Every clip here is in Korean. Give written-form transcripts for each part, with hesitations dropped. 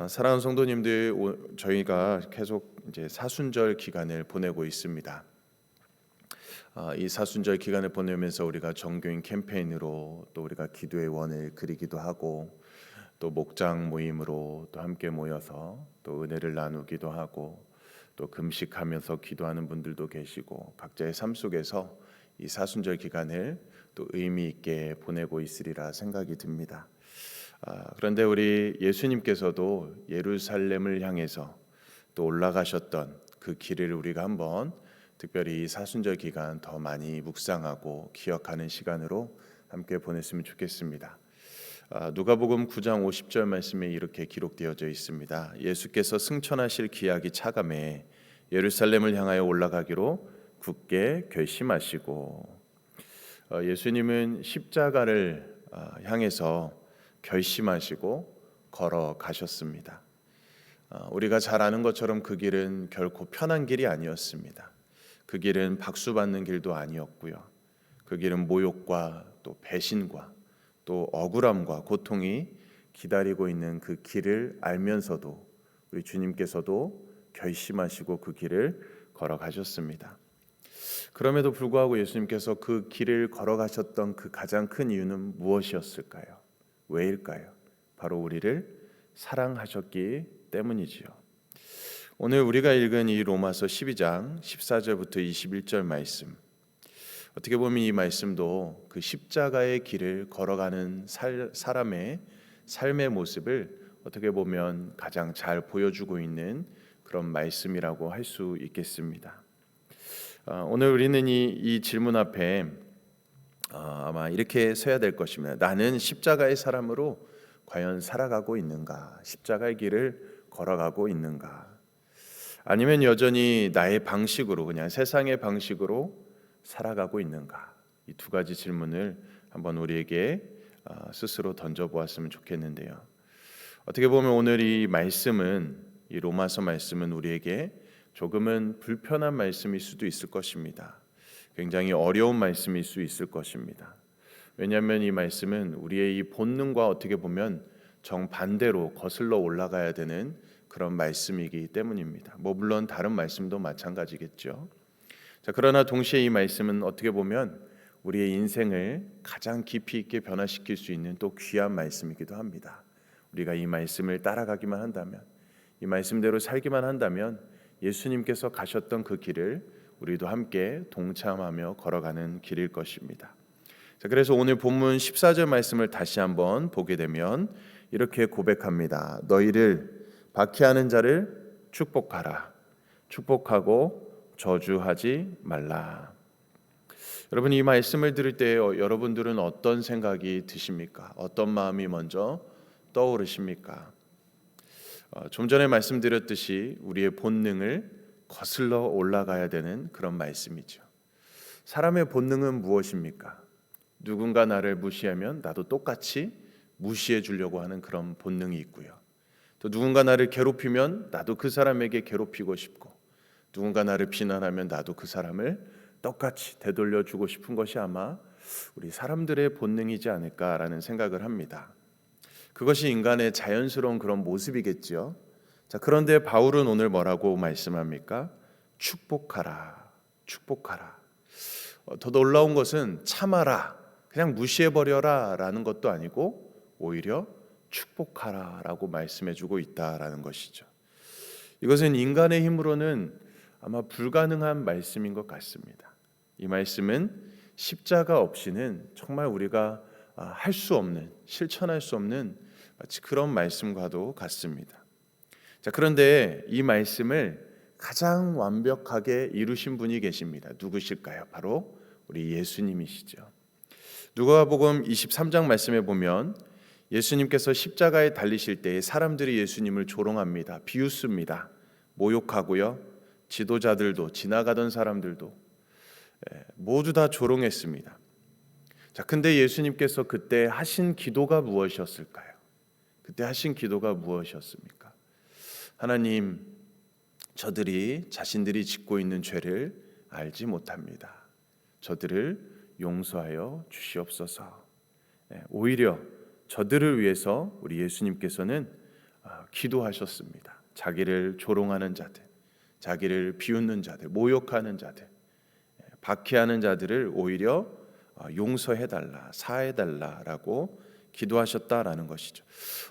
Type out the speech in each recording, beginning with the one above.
사랑하는 성도님들, 저희가 계속 이제 사순절 기간을 보내고 있습니다. 이 사순절 기간을 보내면서 우리가 정교인 캠페인으로 또 우리가 기도의 원을 그리기도 하고 또 목장 모임으로 또 함께 모여서 또 은혜를 나누기도 하고 또 금식하면서 기도하는 분들도 계시고 각자의 삶 속에서 이 사순절 기간을 또 의미 있게 보내고 있으리라 생각이 듭니다. 그런데 우리 예수님께서도 예루살렘을 향해서 또 올라가셨던 그 길을 우리가 한번 특별히 이 사순절 기간 더 많이 묵상하고 기억하는 시간으로 함께 보냈으면 좋겠습니다. 누가복음 9장 50절 말씀에 이렇게 기록되어져 있습니다. 예수께서 승천하실 기약이 차감해 예루살렘을 향하여 올라가기로 굳게 결심하시고, 예수님은 십자가를 향해서 결심하시고 걸어가셨습니다. 우리가 잘 아는 것처럼 그 길은 결코 편한 길이 아니었습니다. 그 길은 박수받는 길도 아니었고요. 그 길은 모욕과 또 배신과 또 억울함과 고통이 기다리고 있는 그 길을 알면서도 우리 주님께서도 결심하시고 그 길을 걸어가셨습니다. 그럼에도 불구하고 예수님께서 그 길을 걸어가셨던 그 가장 큰 이유는 무엇이었을까요? 왜일까요? 바로 우리를 사랑하셨기 때문이지요. 오늘 우리가 읽은 이 로마서 12장 14절부터 21절 말씀, 어떻게 보면 이 말씀도 그 십자가의 길을 걸어가는 사람의 삶의 모습을 어떻게 보면 가장 잘 보여주고 있는 그런 말씀이라고 할 수 있겠습니다. 오늘 우리는 이 질문 앞에 아마 이렇게 서야 될 것입니다. 나는 십자가의 사람으로 과연 살아가고 있는가? 십자가의 길을 걸어가고 있는가? 아니면 여전히 나의 방식으로, 그냥 세상의 방식으로 살아가고 있는가? 이 두 가지 질문을 한번 우리에게 스스로 던져보았으면 좋겠는데요. 어떻게 보면 오늘 이 말씀은, 이 로마서 말씀은 우리에게 조금은 불편한 말씀일 수도 있을 것입니다. 굉장히 어려운 말씀일 수 있을 것입니다. 왜냐하면 이 말씀은 우리의 이 본능과 어떻게 보면 정반대로 거슬러 올라가야 되는 그런 말씀이기 때문입니다. 물론 다른 말씀도 마찬가지겠죠. 그러나 동시에 이 말씀은 어떻게 보면 우리의 인생을 가장 깊이 있게 변화시킬 수 있는 또 귀한 말씀이기도 합니다. 우리가 이 말씀을 따라가기만 한다면, 이 말씀대로 살기만 한다면 예수님께서 가셨던 그 길을 우리도 함께 동참하며 걸어가는 길일 것입니다. 그래서 오늘 본문 14절 말씀을 다시 한번 보게 되면 이렇게 고백합니다. 너희를 박해하는 자를 축복하라. 축복하고 저주하지 말라. 여러분, 이 말씀을 들을 때 여러분들은 어떤 생각이 드십니까? 어떤 마음이 먼저 떠오르십니까? 좀 전에 말씀드렸듯이 우리의 본능을 거슬러 올라가야 되는 그런 말씀이죠. 사람의 본능은 무엇입니까? 누군가 나를 무시하면 나도 똑같이 무시해 주려고 하는 그런 본능이 있고요. 또 누군가 나를 괴롭히면 나도 그 사람에게 괴롭히고 싶고, 누군가 나를 비난하면 나도 그 사람을 똑같이 되돌려 주고 싶은 것이 아마 우리 사람들의 본능이지 않을까라는 생각을 합니다. 그것이 인간의 자연스러운 그런 모습이겠죠. 그런데 바울은 오늘 뭐라고 말씀합니까? 축복하라, 축복하라. 더 놀라운 것은 참아라, 그냥 무시해버려라 라는 것도 아니고 오히려 축복하라 라고 말씀해주고 있다라는 것이죠. 이것은 인간의 힘으로는 아마 불가능한 말씀인 것 같습니다. 이 말씀은 십자가 없이는 정말 우리가 할 수 없는, 실천할 수 없는 마치 그런 말씀과도 같습니다. 그런데 이 말씀을 가장 완벽하게 이루신 분이 계십니다. 누구실까요? 바로 우리 예수님이시죠. 누가복음 23장 말씀에 보면 예수님께서 십자가에 달리실 때에 사람들이 예수님을 조롱합니다. 비웃습니다. 모욕하고요. 지도자들도, 지나가던 사람들도 모두 다 조롱했습니다. 근데 예수님께서 그때 하신 기도가 무엇이었을까요? 그때 하신 기도가 무엇이었습니까? 하나님, 저들이 자신들이 짓고 있는 죄를 알지 못합니다. 저들을 용서하여 주시옵소서. 오히려 저들을 위해서 우리 예수님께서는 기도하셨습니다. 자기를 조롱하는 자들, 자기를 비웃는 자들, 모욕하는 자들, 박해하는 자들을 오히려 용서해달라, 사해달라라고 기도하셨다라는 것이죠.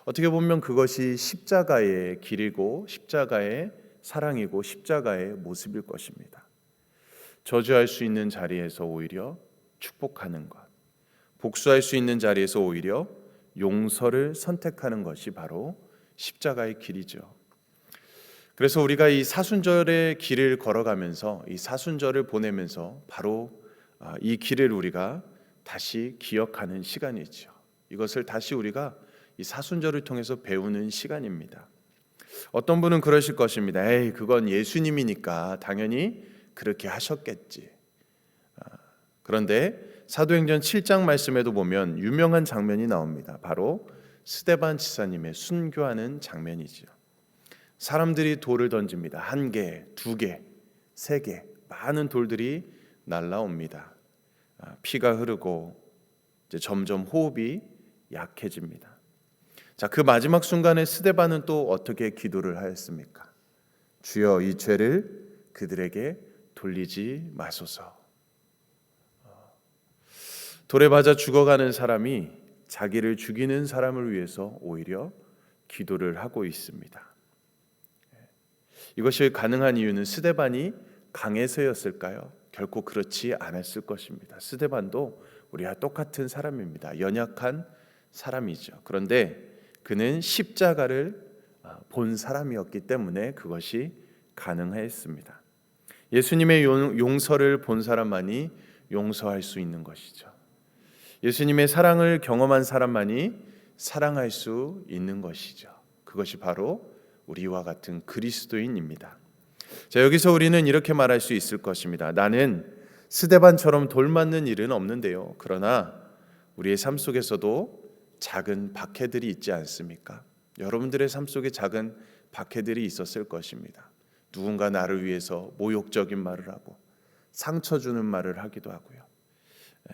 어떻게 보면 그것이 십자가의 길이고 십자가의 사랑이고 십자가의 모습일 것입니다. 저주할 수 있는 자리에서 오히려 축복하는 것, 복수할 수 있는 자리에서 오히려 용서를 선택하는 것이 바로 십자가의 길이죠. 그래서 우리가 이 사순절의 길을 걸어가면서, 이 사순절을 보내면서 바로 이 길을 우리가 다시 기억하는 시간이죠. 이것을 다시 우리가 이 사순절을 통해서 배우는 시간입니다. 어떤 분은 그러실 것입니다. 에이, 그건 예수님이니까 당연히 그렇게 하셨겠지. 그런데 사도행전 7장 말씀에도 보면 유명한 장면이 나옵니다. 바로 스데반 지사님의 순교하는 장면이죠. 사람들이 돌을 던집니다. 1개, 2개, 3개, 많은 돌들이 날라옵니다. 피가 흐르고 이제 점점 호흡이 약해집니다. 자, 그 마지막 순간에 스데반은 또 어떻게 기도를 하였습니까? 주여, 이 죄를 그들에게 돌리지 마소서. 돌에 맞아 죽어가는 사람이 자기를 죽이는 사람을 위해서 오히려 기도를 하고 있습니다. 이것이 가능한 이유는 스데반이 강해서였을까요? 결코 그렇지 않았을 것입니다. 스데반도 우리와 똑같은 사람입니다. 연약한 사람이죠. 그런데 그는 십자가를 본 사람이었기 때문에 그것이 가능했습니다. 예수님의 용서를 본 사람만이 용서할 수 있는 것이죠. 예수님의 사랑을 경험한 사람만이 사랑할 수 있는 것이죠. 그것이 바로 우리와 같은 그리스도인입니다. 자, 여기서 우리는 이렇게 말할 수 있을 것입니다. 나는 스데반처럼 돌 맞는 일은 없는데요. 그러나 우리의 삶 속에서도 작은 박해들이 있지 않습니까? 여러분들의 삶 속에 작은 박해들이 있었을 것입니다. 누군가 나를 위해서 모욕적인 말을 하고 상처 주는 말을 하기도 하고요.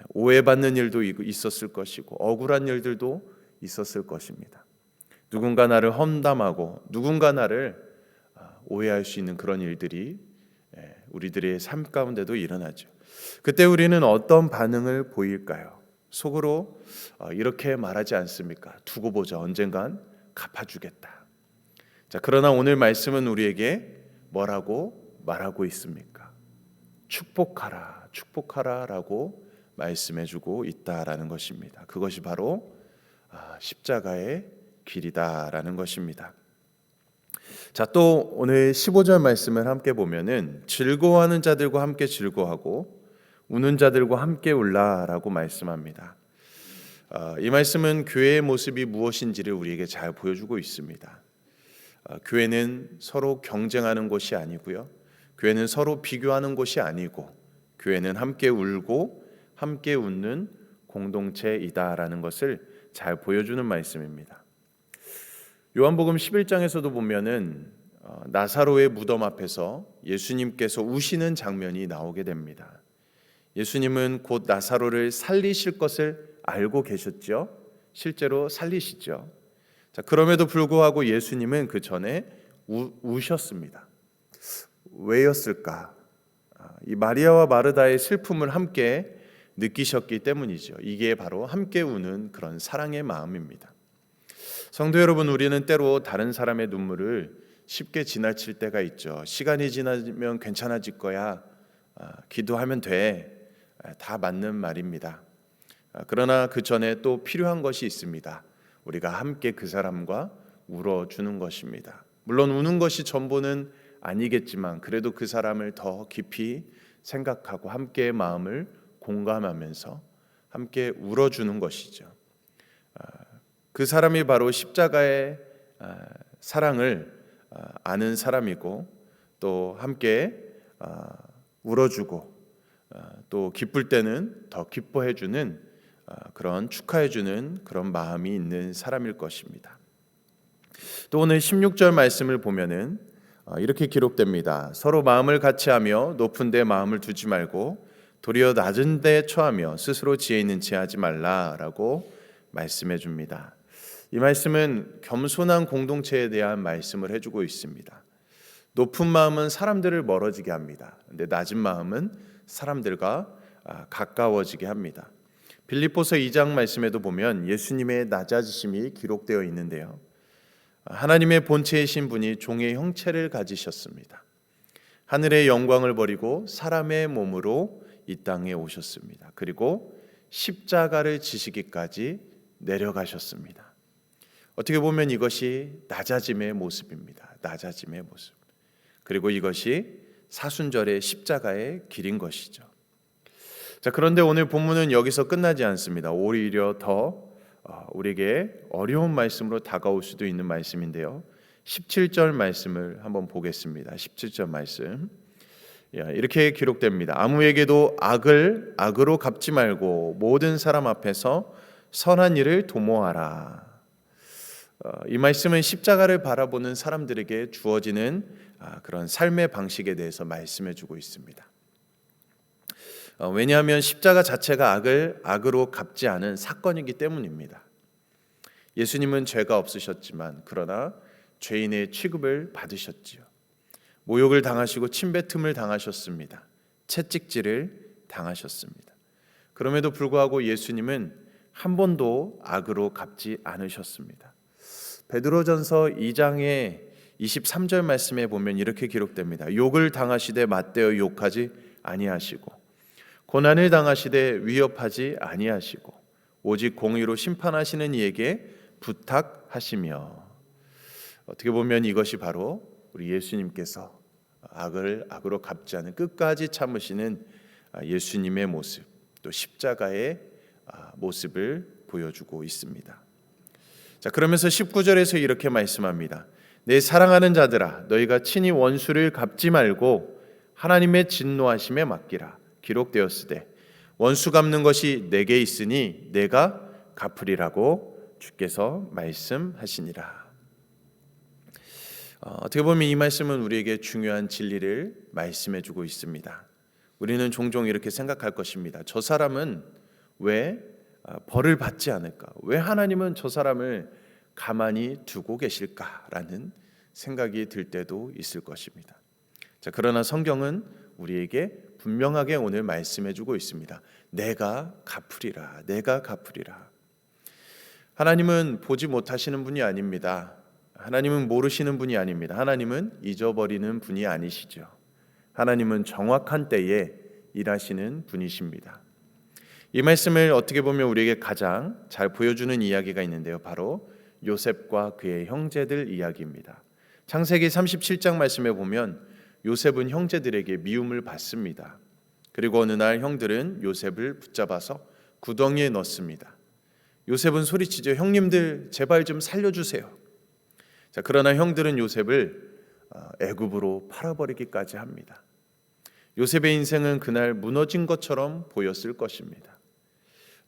오해받는 일도 있었을 것이고 억울한 일들도 있었을 것입니다. 누군가 나를 험담하고 누군가 나를 오해할 수 있는 그런 일들이 우리들의 삶 가운데도 일어나죠. 그때 우리는 어떤 반응을 보일까요? 속으로 이렇게 말하지 않습니까? 두고 보자, 언젠간 갚아주겠다. 자, 그러나 오늘 말씀은 우리에게 뭐라고 말하고 있습니까? 축복하라, 축복하라라고 말씀해주고 있다라는 것입니다. 그것이 바로 십자가의 길이다라는 것입니다. 자, 또 오늘 15절 말씀을 함께 보면은 즐거워하는 자들과 함께 즐거워하고 우는 자들과 함께 울라라고 말씀합니다. 이 말씀은 교회의 모습이 무엇인지를 우리에게 잘 보여주고 있습니다. 교회는 서로 경쟁하는 곳이 아니고요. 교회는 서로 비교하는 곳이 아니고 교회는 함께 울고 함께 웃는 공동체이다라는 것을 잘 보여주는 말씀입니다. 요한복음 11장에서도 보면은 나사로의 무덤 앞에서 예수님께서 우시는 장면이 나오게 됩니다. 예수님은 곧 나사로를 살리실 것을 알고 계셨죠. 실제로 살리시죠. 자, 그럼에도 불구하고 예수님은 그 전에 우셨습니다. 왜였을까? 이 마리아와 마르다의 슬픔을 함께 느끼셨기 때문이죠. 이게 바로 함께 우는 그런 사랑의 마음입니다. 성도 여러분, 우리는 때로 다른 사람의 눈물을 쉽게 지나칠 때가 있죠. 시간이 지나면 괜찮아질 거야. 기도하면 돼. 다 맞는 말입니다. 그러나 그 전에 또 필요한 것이 있습니다. 우리가 함께 그 사람과 울어주는 것입니다. 물론 우는 것이 전부는 아니겠지만 그래도 그 사람을 더 깊이 생각하고 함께 마음을 공감하면서 함께 울어주는 것이죠. 그 사람이 바로 십자가의 사랑을 아는 사람이고 또 함께 울어주고 또 기쁠 때는 더 기뻐해주는 그런 축하해주는 그런 마음이 있는 사람일 것입니다. 또 오늘 16절 말씀을 보면은 이렇게 기록됩니다. 서로 마음을 같이하며 높은 데 마음을 두지 말고 도리어 낮은 데 처하며 스스로 지혜 있는 체 하지 말라라고 말씀해 줍니다. 이 말씀은 겸손한 공동체에 대한 말씀을 해주고 있습니다. 높은 마음은 사람들을 멀어지게 합니다. 근데 낮은 마음은 사람들과 가까워지게 합니다. 빌립보서 2장 말씀에도 보면 예수님의 낮아지심이 기록되어 있는데요. 하나님의 본체이신 분이 종의 형체를 가지셨습니다. 하늘의 영광을 버리고 사람의 몸으로 이 땅에 오셨습니다. 그리고 십자가를 지시기까지 내려가셨습니다. 어떻게 보면 이것이 낮아짐의 모습입니다. 낮아짐의 모습. 그리고 이것이 사순절의 십자가의 길인 것이죠. 자, 그런데 오늘 본문은 여기서 끝나지 않습니다. 오히려 더 우리에게 어려운 말씀으로 다가올 수도 있는 말씀인데요. 17절 말씀을 한번 보겠습니다. 17절 말씀. 이렇게 기록됩니다. 아무에게도 악을 악으로 갚지 말고 모든 사람 앞에서 선한 일을 도모하라. 이 말씀은 십자가를 바라보는 사람들에게 주어지는 그런 삶의 방식에 대해서 말씀해 주고 있습니다. 왜냐하면 십자가 자체가 악을 악으로 갚지 않은 사건이기 때문입니다. 예수님은 죄가 없으셨지만 그러나 죄인의 취급을 받으셨지요. 모욕을 당하시고 침뱉음을 당하셨습니다. 채찍질을 당하셨습니다. 그럼에도 불구하고 예수님은 한 번도 악으로 갚지 않으셨습니다. 베드로전서 2장의 23절 말씀에 보면 이렇게 기록됩니다. 욕을 당하시되 맞대어 욕하지 아니하시고 고난을 당하시되 위협하지 아니하시고 오직 공의로 심판하시는 이에게 부탁하시며. 어떻게 보면 이것이 바로 우리 예수님께서 악을 악으로 갚지 않은 끝까지 참으시는 예수님의 모습, 또 십자가의 모습을 보여주고 있습니다. 자, 그러면서 19절에서 이렇게 말씀합니다. 내 사랑하는 자들아, 너희가 친히 원수를 갚지 말고 하나님의 진노하심에 맡기라. 기록되었으되 원수 갚는 것이 내게 있으니 내가 갚으리라고 주께서 말씀하시니라. 어떻게 보면 이 말씀은 우리에게 중요한 진리를 말씀해 주고 있습니다. 우리는 종종 이렇게 생각할 것입니다. 저 사람은 왜 벌을 받지 않을까? 왜 하나님은 저 사람을 가만히 두고 계실까라는 생각이 들 때도 있을 것입니다. 자, 그러나 성경은 우리에게 분명하게 오늘 말씀해 주고 있습니다. 내가 갚으리라. 내가 갚으리라. 하나님은 보지 못하시는 분이 아닙니다. 하나님은 모르시는 분이 아닙니다. 하나님은 잊어버리는 분이 아니시죠. 하나님은 정확한 때에 일하시는 분이십니다. 이 말씀을 어떻게 보면 우리에게 가장 잘 보여주는 이야기가 있는데요. 바로 요셉과 그의 형제들 이야기입니다. 창세기 37장 말씀에 보면 요셉은 형제들에게 미움을 받습니다. 그리고 어느 날 형들은 요셉을 붙잡아서 구덩이에 넣습니다. 요셉은 소리치죠. 형님들 제발 좀 살려주세요. 자, 그러나 형들은 요셉을 애굽으로 팔아버리기까지 합니다. 요셉의 인생은 그날 무너진 것처럼 보였을 것입니다.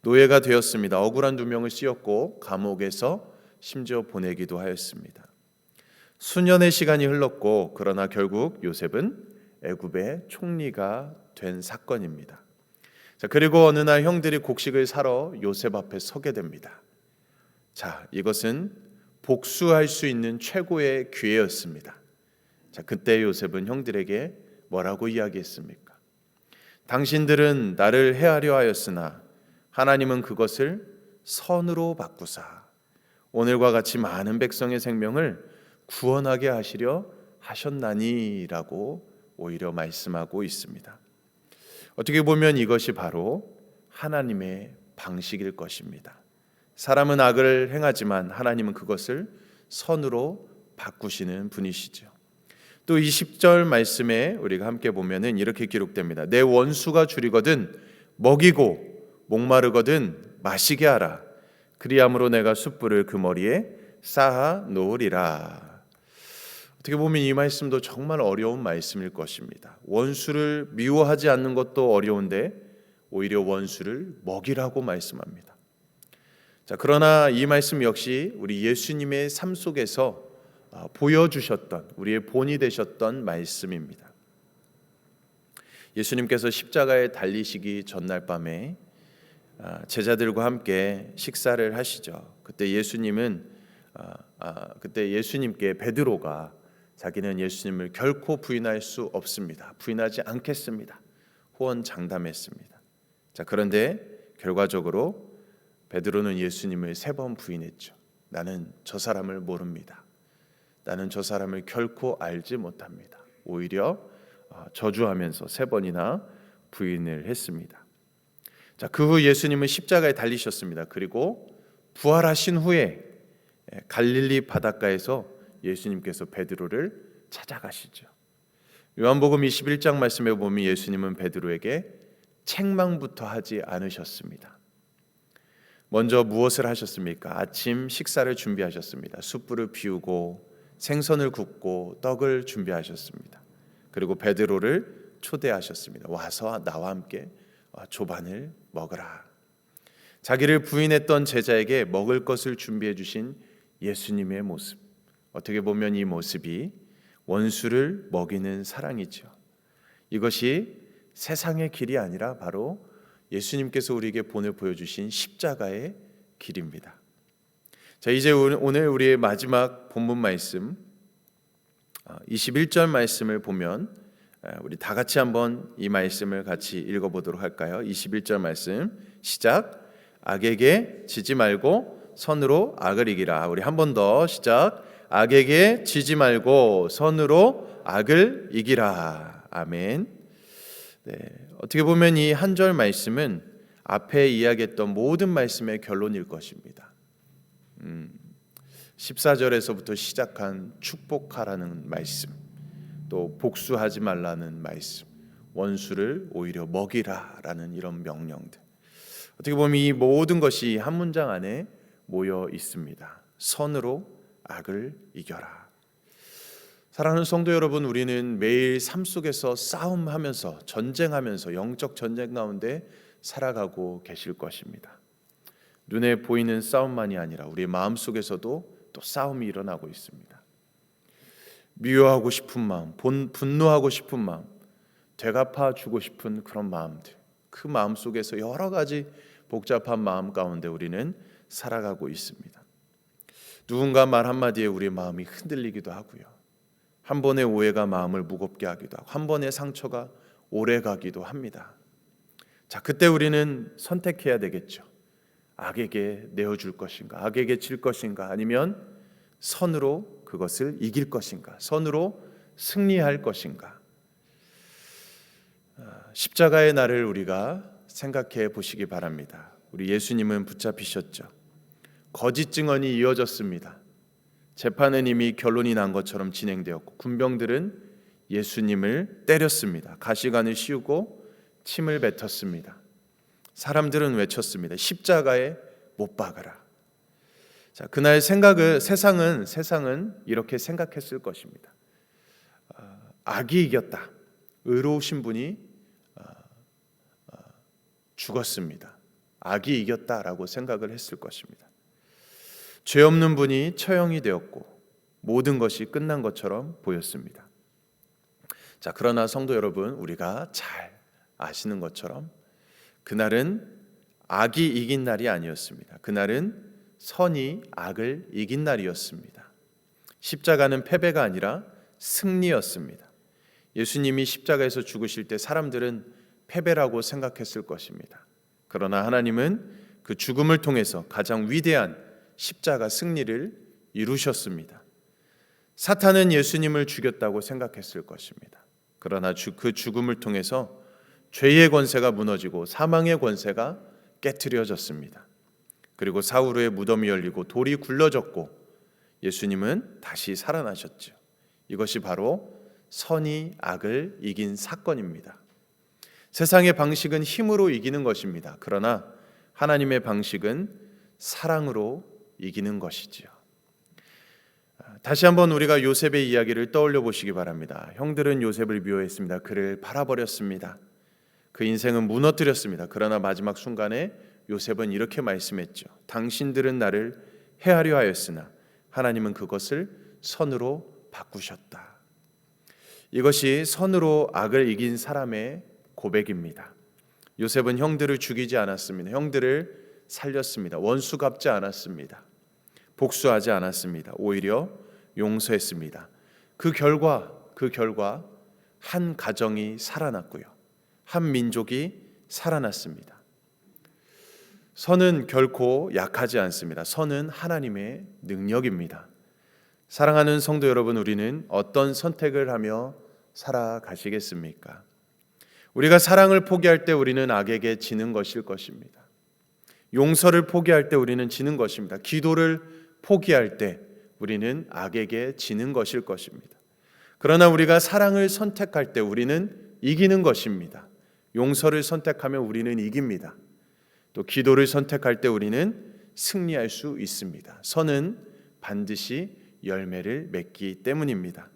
노예가 되었습니다. 억울한 누명을 씌웠고 감옥에서 심지어 보내기도 하였습니다. 수년의 시간이 흘렀고 그러나 결국 요셉은 애굽의 총리가 된 사건입니다. 자, 그리고 어느 날 형들이 곡식을 사러 요셉 앞에 서게 됩니다. 자, 이것은 복수할 수 있는 최고의 기회였습니다. 자, 그때 요셉은 형들에게 뭐라고 이야기했습니까? 당신들은 나를 해하려 하였으나 하나님은 그것을 선으로 바꾸사 오늘과 같이 많은 백성의 생명을 구원하게 하시려 하셨나니라고 오히려 말씀하고 있습니다. 어떻게 보면 이것이 바로 하나님의 방식일 것입니다. 사람은 악을 행하지만 하나님은 그것을 선으로 바꾸시는 분이시죠. 또 20절 말씀에 우리가 함께 보면은 이렇게 기록됩니다. 내 원수가 줄이거든 먹이고 목마르거든 마시게 하라. 그리함으로 내가 숯불을 그 머리에 쌓아 놓으리라. 어떻게 보면 이 말씀도 정말 어려운 말씀일 것입니다. 원수를 미워하지 않는 것도 어려운데 오히려 원수를 먹이라고 말씀합니다. 자, 그러나 이 말씀 역시 우리 예수님의 삶 속에서 보여주셨던 우리의 본이 되셨던 말씀입니다. 예수님께서 십자가에 달리시기 전날 밤에 제자들과 함께 식사를 하시죠. 그때 예수님은 그때 예수님께 베드로가 자기는 예수님을 결코 부인할 수 없습니다. 부인하지 않겠습니다. 호언장담했습니다. 자, 그런데 결과적으로 베드로는 예수님을 3번 부인했죠. 나는 저 사람을 모릅니다. 나는 저 사람을 결코 알지 못합니다. 오히려 저주하면서 3번이나 부인을 했습니다. 자, 그 후 예수님은 십자가에 달리셨습니다. 그리고 부활하신 후에 갈릴리 바닷가에서 예수님께서 베드로를 찾아가시죠. 요한복음 21장 말씀에 보면 예수님은 베드로에게 책망부터 하지 않으셨습니다. 먼저 무엇을 하셨습니까? 아침 식사를 준비하셨습니다. 숯불을 피우고 생선을 굽고 떡을 준비하셨습니다. 그리고 베드로를 초대하셨습니다. 와서 나와 함께 조반을 먹으라. 자기를 부인했던 제자에게 먹을 것을 준비해 주신 예수님의 모습, 어떻게 보면 이 모습이 원수를 먹이는 사랑이죠. 이것이 세상의 길이 아니라 바로 예수님께서 우리에게 보여주신 십자가의 길입니다. 자, 이제 오늘 우리의 마지막 본문 말씀 21절 말씀을 보면 우리 다 같이 한번 이 말씀을 같이 읽어보도록 할까요? 21절 말씀 시작. 악에게 지지 말고 선으로 악을 이기라. 우리 한 번 더 시작. 악에게 지지 말고 선으로 악을 이기라. 아멘. 네, 어떻게 보면 이 한 절 말씀은 앞에 이야기했던 모든 말씀의 결론일 것입니다. 14절에서부터 시작한 축복하라는 말씀, 또 복수하지 말라는 말씀, 원수를 오히려 먹이라라는 이런 명령들, 어떻게 보면 이 모든 것이 한 문장 안에 모여 있습니다. 선으로 악을 이겨라. 사랑하는 성도 여러분, 우리는 매일 삶 속에서 싸움하면서 전쟁하면서 영적 전쟁 가운데 살아가고 계실 것입니다. 눈에 보이는 싸움만이 아니라 우리 마음 속에서도 또 싸움이 일어나고 있습니다. 미워하고 싶은 마음, 분노하고 싶은 마음, 되갚아 주고 싶은 그런 마음들, 그 마음 속에서 여러 가지 복잡한 마음 가운데 우리는 살아가고 있습니다. 누군가 말 한마디에 우리의 마음이 흔들리기도 하고요. 한 번의 오해가 마음을 무겁게 하기도 하고 한 번의 상처가 오래 가기도 합니다. 자, 그때 우리는 선택해야 되겠죠. 악에게 내어줄 것인가, 악에게 질 것인가, 아니면 선으로 그것을 이길 것인가, 선으로 승리할 것인가. 십자가의 날을 우리가 생각해 보시기 바랍니다. 우리 예수님은 붙잡히셨죠. 거짓 증언이 이어졌습니다. 재판은 이미 결론이 난 것처럼 진행되었고 군병들은 예수님을 때렸습니다. 가시관을 씌우고 침을 뱉었습니다. 사람들은 외쳤습니다. 십자가에 못 박아라. 자, 그날 세상은 이렇게 생각했을 것입니다. 악이 이겼다. 의로우신 분이 죽었습니다. 악이 이겼다라고 생각을 했을 것입니다. 죄 없는 분이 처형이 되었고 모든 것이 끝난 것처럼 보였습니다. 자, 그러나 성도 여러분, 우리가 잘 아시는 것처럼 그날은 악이 이긴 날이 아니었습니다. 그날은 선이 악을 이긴 날이었습니다. 십자가는 패배가 아니라 승리였습니다. 예수님이 십자가에서 죽으실 때 사람들은 패배라고 생각했을 것입니다. 그러나 하나님은 그 죽음을 통해서 가장 위대한 십자가 승리를 이루셨습니다. 사탄은 예수님을 죽였다고 생각했을 것입니다. 그러나 그 죽음을 통해서 죄의 권세가 무너지고 사망의 권세가 깨트려졌습니다. 그리고 사울의 무덤이 열리고 돌이 굴러졌고 예수님은 다시 살아나셨죠. 이것이 바로 선이 악을 이긴 사건입니다. 세상의 방식은 힘으로 이기는 것입니다. 그러나 하나님의 방식은 사랑으로 이기는 것이지요. 다시 한번 우리가 요셉의 이야기를 떠올려 보시기 바랍니다. 형들은 요셉을 미워했습니다. 그를 팔아버렸습니다. 그 인생은 무너뜨렸습니다. 그러나 마지막 순간에 요셉은 이렇게 말씀했죠. 당신들은 나를 해하려 하였으나 하나님은 그것을 선으로 바꾸셨다. 이것이 선으로 악을 이긴 사람의 고백입니다. 요셉은 형들을 죽이지 않았습니다. 형들을 살렸습니다. 원수 갚지 않았습니다. 복수하지 않았습니다. 오히려 용서했습니다. 그 결과 한 가정이 살아났고요. 한 민족이 살아났습니다. 선은 결코 약하지 않습니다. 선은 하나님의 능력입니다. 사랑하는 성도 여러분, 우리는 어떤 선택을 하며 살아가시겠습니까? 우리가 사랑을 포기할 때 우리는 악에게 지는 것일 것입니다. 용서를 포기할 때 우리는 지는 것입니다. 기도를 포기할 때 우리는 악에게 지는 것일 것입니다. 그러나 우리가 사랑을 선택할 때 우리는 이기는 것입니다. 용서를 선택하면 우리는 이깁니다. 또 기도를 선택할 때 우리는 승리할 수 있습니다. 선은 반드시 열매를 맺기 때문입니다.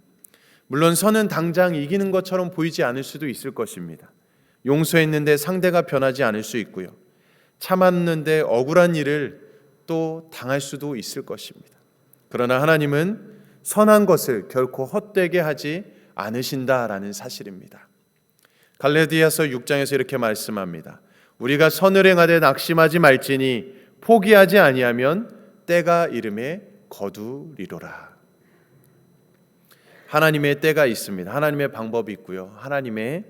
물론 선은 당장 이기는 것처럼 보이지 않을 수도 있을 것입니다. 용서했는데 상대가 변하지 않을 수 있고요. 참았는데 억울한 일을 또 당할 수도 있을 것입니다. 그러나 하나님은 선한 것을 결코 헛되게 하지 않으신다라는 사실입니다. 갈라디아서 6장에서 이렇게 말씀합니다. 우리가 선을 행하되 낙심하지 말지니 포기하지 아니하면 때가 이름에 거두리로라. 하나님의 때가 있습니다. 하나님의 방법이 있고요. 하나님의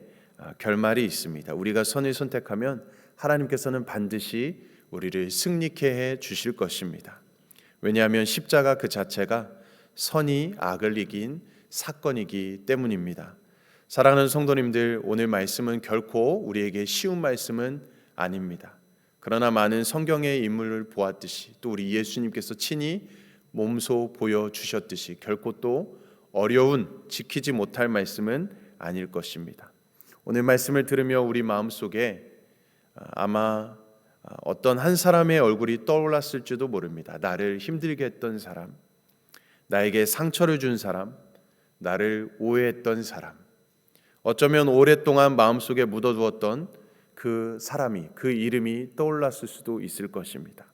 결말이 있습니다. 우리가 선을 선택하면 하나님께서는 반드시 우리를 승리케 해 주실 것입니다. 왜냐하면 십자가 그 자체가 선이 악을 이긴 사건이기 때문입니다. 사랑하는 성도님들, 오늘 말씀은 결코 우리에게 쉬운 말씀은 아닙니다. 그러나 많은 성경의 인물을 보았듯이 또 우리 예수님께서 친히 몸소 보여주셨듯이 결코 또 어려운 지키지 못할 말씀은 아닐 것입니다. 오늘 말씀을 들으며 우리 마음속에 아마 어떤 한 사람의 얼굴이 떠올랐을지도 모릅니다. 나를 힘들게 했던 사람, 나에게 상처를 준 사람, 나를 오해했던 사람, 어쩌면 오랫동안 마음속에 묻어두었던 그 사람이, 그 이름이 떠올랐을 수도 있을 것입니다.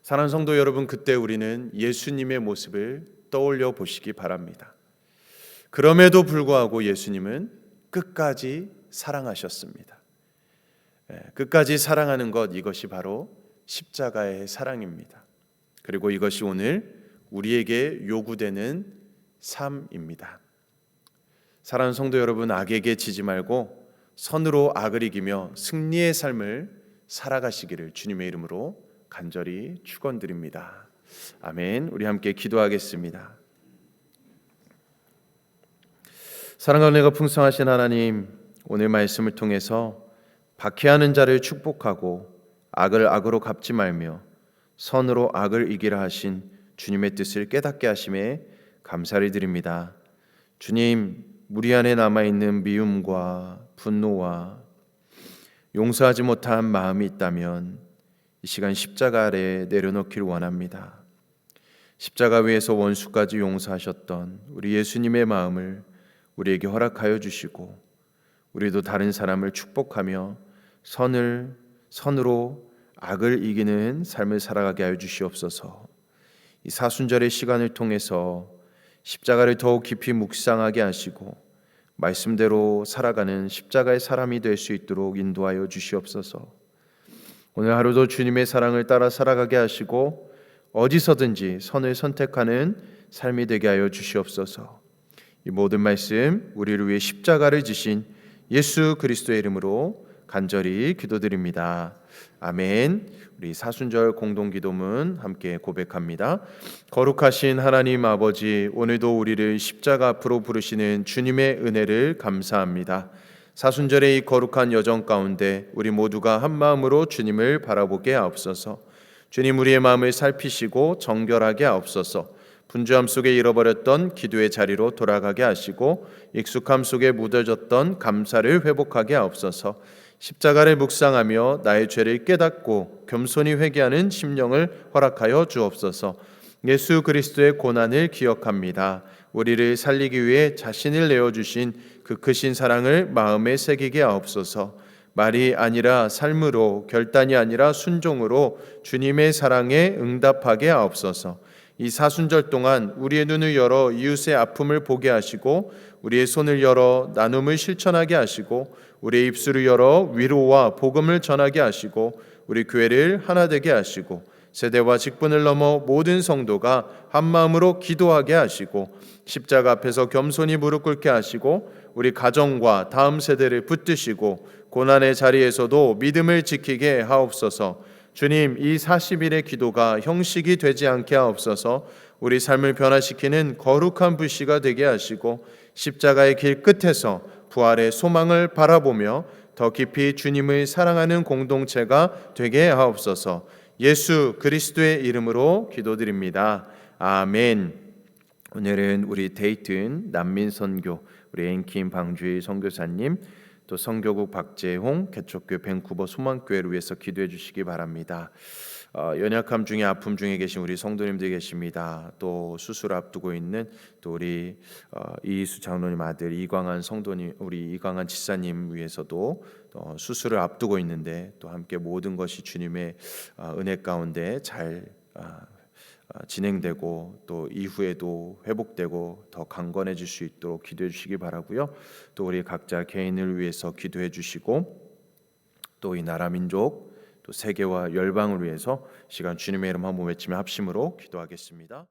사랑하는 성도 여러분, 그때 우리는 예수님의 모습을 떠올려 보시기 바랍니다. 그럼에도 불구하고 예수님은 끝까지 사랑하셨습니다. 끝까지 사랑하는 것, 이것이 바로 십자가의 사랑입니다. 그리고 이것이 오늘 우리에게 요구되는 삶입니다. 사랑하는 성도 여러분, 악에게 지지 말고 선으로 악을 이기며 승리의 삶을 살아가시기를 주님의 이름으로 간절히 축원드립니다. 아멘. 우리 함께 기도하겠습니다. 사랑과 은혜가 풍성하신 하나님, 오늘 말씀을 통해서 박해하는 자를 축복하고 악을 악으로 갚지 말며 선으로 악을 이기라 하신 주님의 뜻을 깨닫게 하심에 감사를 드립니다. 주님, 우리 안에 남아있는 미움과 분노와 용서하지 못한 마음이 있다면 이 시간 십자가 아래에 내려놓기를 원합니다. 십자가 위에서 원수까지 용서하셨던 우리 예수님의 마음을 우리에게 허락하여 주시고 우리도 다른 사람을 축복하며 선으로 악을 이기는 삶을 살아가게 하여 주시옵소서. 이 사순절의 시간을 통해서 십자가를 더욱 깊이 묵상하게 하시고 말씀대로 살아가는 십자가의 사람이 될 수 있도록 인도하여 주시옵소서. 오늘 하루도 주님의 사랑을 따라 살아가게 하시고 어디서든지 선을 선택하는 삶이 되게 하여 주시옵소서. 이 모든 말씀 우리를 위해 십자가를 지신 예수 그리스도의 이름으로 간절히 기도드립니다. 아멘. 우리 사순절 공동기도문 함께 고백합니다. 거룩하신 하나님 아버지, 오늘도 우리를 십자가 앞으로 부르시는 주님의 은혜를 감사합니다. 사순절의 이 거룩한 여정 가운데 우리 모두가 한 마음으로 주님을 바라보게 하옵소서. 주님, 우리의 마음을 살피시고 정결하게 하옵소서. 분주함 속에 잃어버렸던 기도의 자리로 돌아가게 하시고 익숙함 속에 묻어졌던 감사를 회복하게 하옵소서. 십자가를 묵상하며 나의 죄를 깨닫고 겸손히 회개하는 심령을 허락하여 주옵소서. 예수 그리스도의 고난을 기억합니다. 우리를 살리기 위해 자신을 내어주신 그 크신 사랑을 마음에 새기게 하옵소서. 말이 아니라 삶으로, 결단이 아니라 순종으로 주님의 사랑에 응답하게 하옵소서. 이 사순절 동안 우리의 눈을 열어 이웃의 아픔을 보게 하시고 우리의 손을 열어 나눔을 실천하게 하시고 우리의 입술을 열어 위로와 복음을 전하게 하시고 우리 교회를 하나 되게 하시고 세대와 직분을 넘어 모든 성도가 한 마음으로 기도하게 하시고 십자가 앞에서 겸손히 무릎 꿇게 하시고 우리 가정과 다음 세대를 붙드시고 고난의 자리에서도 믿음을 지키게 하옵소서. 주님, 이 40일의 기도가 형식이 되지 않게 하옵소서. 우리 삶을 변화시키는 거룩한 불씨가 되게 하시고 십자가의 길 끝에서 부활의 소망을 바라보며 더 깊이 주님을 사랑하는 공동체가 되게 하옵소서. 예수 그리스도의 이름으로 기도드립니다. 아멘. 오늘은 우리 데이튼 난민 선교 우리 앵킴 방주희 선교사님 또 선교국 박재홍 개척교 밴쿠버 소망교회를 위해서 기도해 주시기 바랍니다. 연약함 중에 아픔 중에 계신 우리 성도님들 계십니다. 또 수술 앞두고 있는 또 우리 이희수 장로님 아들 이광한 성도님 우리 이광한 지사님 위해서도 수술을 앞두고 있는데 또 함께 모든 것이 주님의 은혜 가운데 잘 진행되고 또 이후에도 회복되고 더 강건해질 수 있도록 기도해 주시기 바라고요. 또 우리 각자 개인을 위해서 기도해 주시고 또 이 나라 민족 또 세계와 열방을 위해서 시간 주님의 이름 한번 외치며 합심으로 기도하겠습니다.